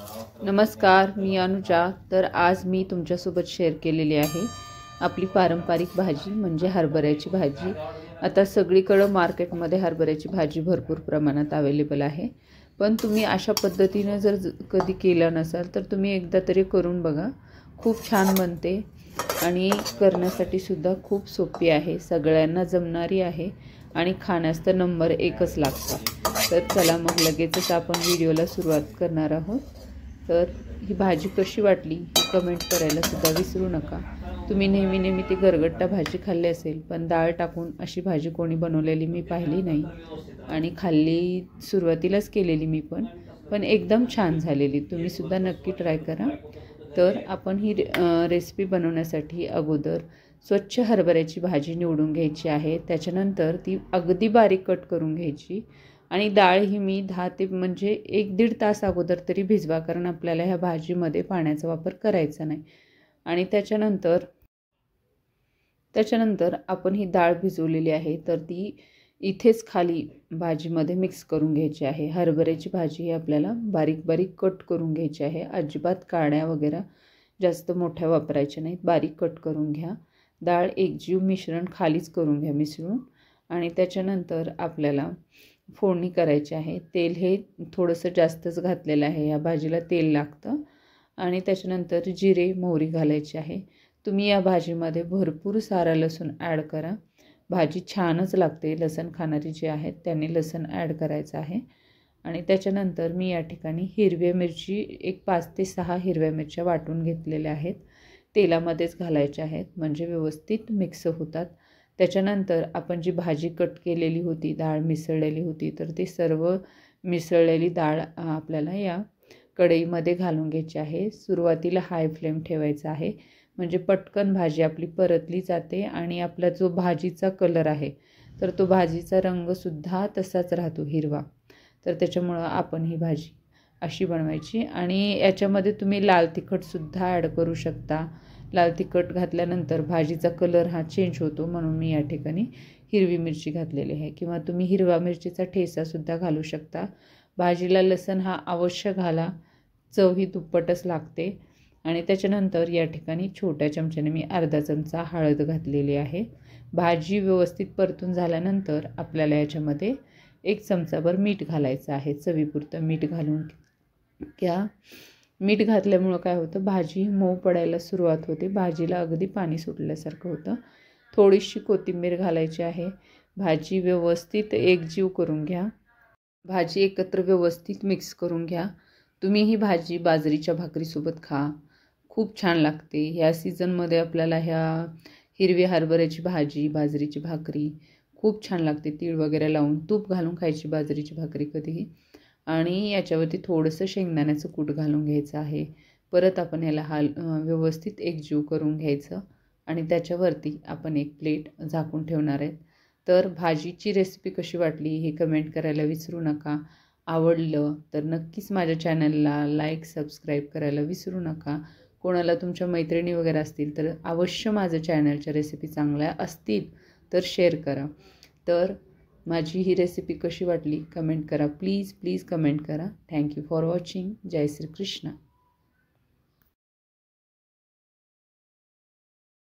नमस्कार, मी अनुजा। तर आज मी तुमच्यासोबत शेअर केलेली आहे आपली पारंपरिक भाजी म्हणजे हरभऱ्याची भाजी। आता सगळीकडे मार्केटमध्ये हरभऱ्याची भाजी भरपूर प्रमाणात अवेलेबल आहे, पण तुम्ही अशा पद्धतीने जर कधी केलं नसाल तर तुम्ही एकदा तरी करून बघा। खूप छान बनते आणि करण्यासाठी सुद्धा खूप सोपी आहे, सगळ्यांना जमणारी आहे आणि खाण्यास तर नंबर एकच लागतं। तर चला मग लगेचच आपण व्हिडिओला सुरुवात करणार आहोत। तर ही भाजी कशी वाटली ही कमेंट करायला सुद्धा विसरू नका। तुम्ही नेहमी ती गरगट्टा भाजी खाल्ली असेल, पण डाळ टाकून अशी भाजी कोणी बनवलेली मी पाहिली नाही आणि खाल्ली सुरुवातीलाच केलेली मी पण एकदम छान झालेली। तुम्ही सुद्धा नक्की ट्राय करा। तर आपण ही रेसिपी बनवण्यासाठी अगोदर स्वच्छ हरभऱ्याची भाजी निवडून घ्यायची आहे। त्याच्यानंतर ती अगदी बारीक कट करून घ्यायची आणि डाळ ही मी 10 ते म्हणजे 1-1.5 तास अगोदर तरी भिजवा, कारण आपल्याला ह्या भाजीमध्ये पाण्याचा वापर करायचा नाही। आणि त्याच्यानंतर आपण ही डाळ भिजवलेली आहे तर ती इथेच खाली भाजीमध्ये मिक्स करून घ्यायची आहे। हरभऱ्याची भाजी ही आपल्याला बारीक बारीक कट करून घ्यायची आहे, अजिबात काड्या वगैरे जास्त मोठ्या वापरायच्या नाहीत, बारीक कट करून घ्या। डाळ एकजीव मिश्रण खालीच करून घ्या मिसळून। आणि त्याच्यानंतर आपल्याला फोडणी करायची आहे। तेल हे थोडंसं जास्तच घातलेलं आहे, या भाजीला तेल लागतं। आणि त्याच्यानंतर जिरे मोहरी घालायची आहे। तुम्ही या भाजीमध्ये भरपूर सारा लसूण ॲड करा, भाजी छानच लागते। लसूण खाणारी जी आहेत त्यांनी लसूण ॲड करायचं आहे। आणि त्याच्यानंतर मी या ठिकाणी हिरव्या मिरची एक 5 ते 6 हिरव्या मिरच्या वाटून घेतलेल्या आहेत, तेलामध्येच घालायच्या आहेत म्हणजे व्यवस्थित मिक्स होतात। त्याच्यानंतर आपण जी भाजी कट केलेली होती, डाळ मिसळलेली होती, तर ती सर्व मिसळलेली डाळ आपल्याला या कढईमध्ये घालून घ्यायची आहे। सुरुवातीला हाय फ्लेम ठेवायचा आहे म्हणजे पटकन भाजी आपली परतली जाते आणि आपला जो भाजीचा कलर आहे तर तो भाजीचा रंगसुद्धा तसाच राहतो हिरवा। तर त्याच्यामुळं आपण ही भाजी अशी बनवायची आणि याच्यामध्ये तुम्ही लाल तिखटसुद्धा ॲड करू शकता। लाल तिखट घातल्यानंतर भाजीचा कलर हा चेंज होतो, म्हणून मी या ठिकाणी हिरवी मिरची घातलेली आहे, किंवा तुम्ही हिरवा मिरचीचा ठेचासुद्धा घालू शकता। भाजीला लसूण हा अवश्य घाला, चव ही दुप्पटच लागते। आणि त्याच्यानंतर या ठिकाणी छोट्या चमच्याने मी अर्धा चमचा हळद घातलेली आहे। भाजी व्यवस्थित परतून झाल्यानंतर आपल्याला याच्यामध्ये 1 चमचाभर मीठ घालायचं आहे, चवीपुरतं मीठ घालून घ्या। मीठ घातल्यामुळं काय होतं, भाजी मऊ पडायला सुरुवात होते, भाजीला अगदी पाणी सुटल्यासारखं होतं। थोडीशी कोथिंबीर घालायची आहे। भाजी व्यवस्थित एकजीव करून घ्या, भाजी एकत्र व्यवस्थित मिक्स करून घ्या। तुम्ही ही भाजी बाजरीच्या भाकरीसोबत खा, खूप छान लागते। ह्या सीझनमध्ये आपल्याला ह्या हिरवी हरभऱ्याची भाजी बाजरीची भाकरी खूप छान लागते, तीळ वगैरे लावून तूप घालून खायची बाजरीची भाकरी कधीही। आणि याच्यावरती थोडंसं शेंगदाण्याचं कूट घालून घ्यायचं आहे। परत आपण याला व्यवस्थित एकजीव करून घ्यायचं आणि त्याच्यावरती आपण एक प्लेट झाकून ठेवणार आहेत। तर भाजीची रेसिपी कशी वाटली हे कमेंट करायला विसरू नका। आवडलं तर नक्कीच माझ्या चॅनलला लाईक सबस्क्राईब करायला विसरू नका। कोणाला तुमच्या मैत्रिणी वगैरे असतील तर अवश्य माझं चॅनलच्या रेसिपी चांगल्या असतील तर शेअर करा। तर माझी ही रेसिपी कशी वाटली कमेंट करा, प्लीज कमेंट करा। Thank you for watching. जय श्री कृष्ण।